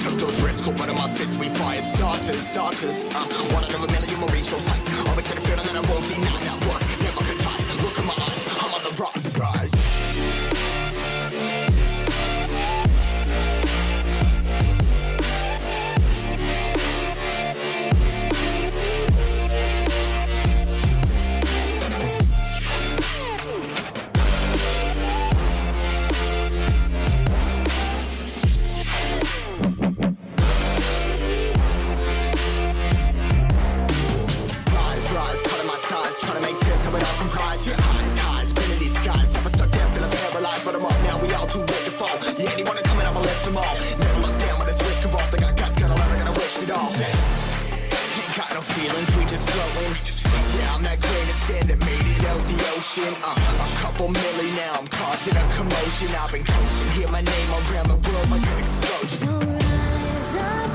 took those risks. Hold one of my fists, we fire starters. One out of a million will reach those heights. Always had a feeling that I won't deny that work. Never could die. Look in my eyes, I'm on the rise. A couple milli now, I'm causing a commotion. I've been coasting, hear my name around the world like an explosion. So rise up,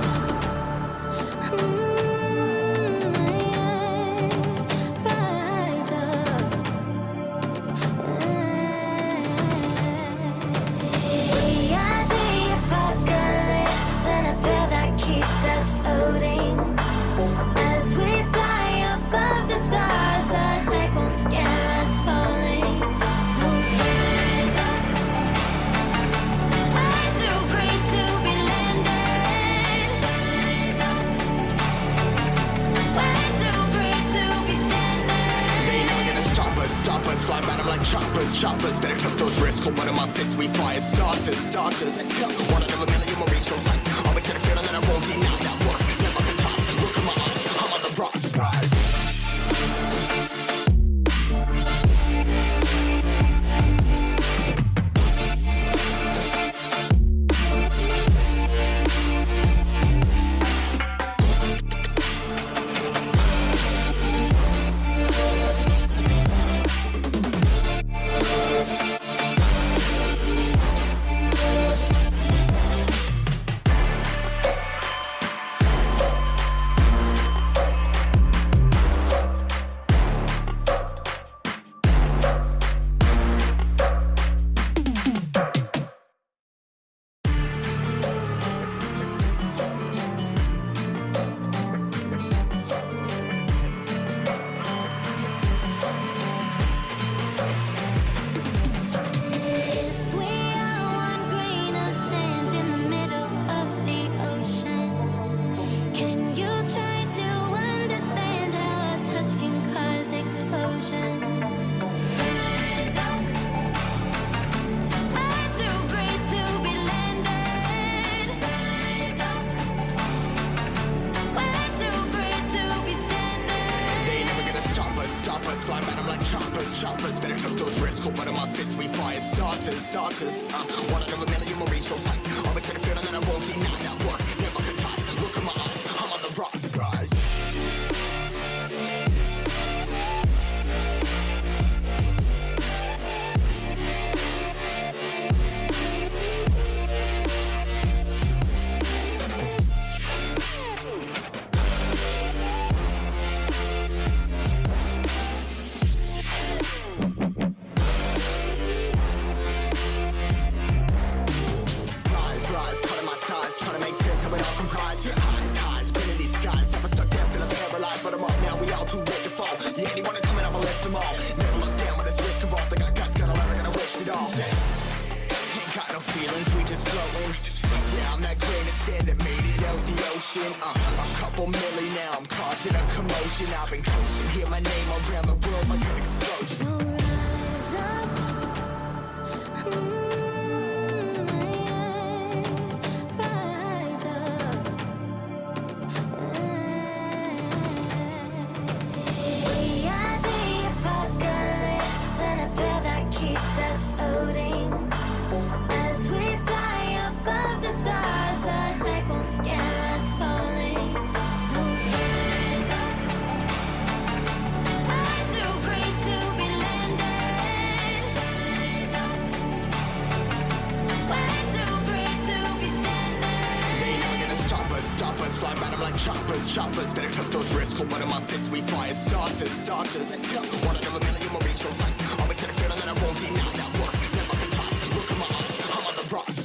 rise up. We are the apocalypse, and a pill that keeps us floating. As we fly above the stars, the hype won't scare us falling. So rise up. I'm too great to be landed. Rise up. Way too great to be standing. They ain't never gonna stop us. Fly by them like choppers. Better took those risks. Hold one of my fists, we fire starters. Let's go. One out of a million will reach those heights. Always had a feeling that I won't deny that work. Never could die. Look in my eyes, I'm on the rise. If we are one grain of sand in the middle of the ocean, can you try to understand how a touch can cause explosions? Rise up. I'm too great to be landed. Rise up. Way too great to be standing. They ain't never gonna stop us. Fly by them like choppers. Better took those risks. Hold one of my fists, we fire starters. One out of a million will reach those heights. Always had a feeling that I won't deny that work. Never could die. Look in my eyes, I'm on the rise. Rise, cutting my size, trying to make sense of it all comprised. Yeah, highs, been in these skies. Never stuck down, feeling paralyzed, but I'm up now. We all too late to fall. Yeah, anyone coming, I'ma lift them all. Never look down with this risk involved. They got guts, got a lot, I gotta wish it all. Ain't got no feelings, we just flowing. Yeah, I'm that grain of sand that made it out the ocean. A couple milli now, I'm causing a commotion. I've been coasting, hear my name around the world like an explosion. So rise up, rise up. We are the apocalypse, and a pill that keeps us floating. As we fly above the stars, the hype won't scare us falling. So rise up. I'm too great to be landed. Rise up. Way too great to be standing. They ain't never gonna stop us. Fly by them like choppers. Better took those risks. Hold one of my fists, we fire starters. Let's go. One out of a million will reach those heights. Always had a feeling that I won't deny that work. Never could die. Look in my eyes, I'm on the rise.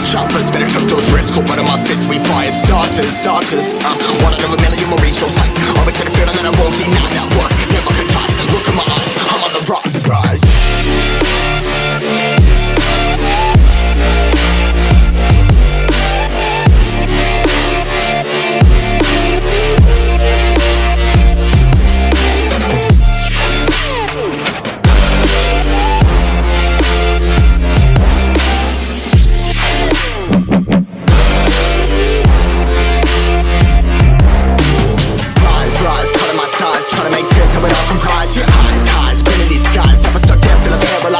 choppers. Better took those risks, cold blood in my fists. We fire starters. One out of a million will reach those heights. Always had a feeling that I won't deny that work. Never could toss. Look in my eyes, I'm on the rise.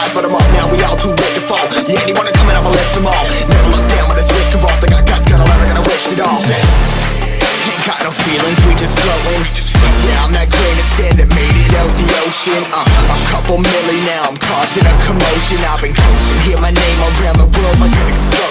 But I'm up now, we all too late to fall. Yeah, anyone coming up, I'll lift them all. Never look down when it's risk involved. I got guts, got a lot, I gotta wish it all. Ain't got no feelings, we just flowing. Yeah, I'm that grain of sand that made it out the ocean. A couple milli now, I'm causing a commotion. I've been coasting, hear my name around the world like an explosion.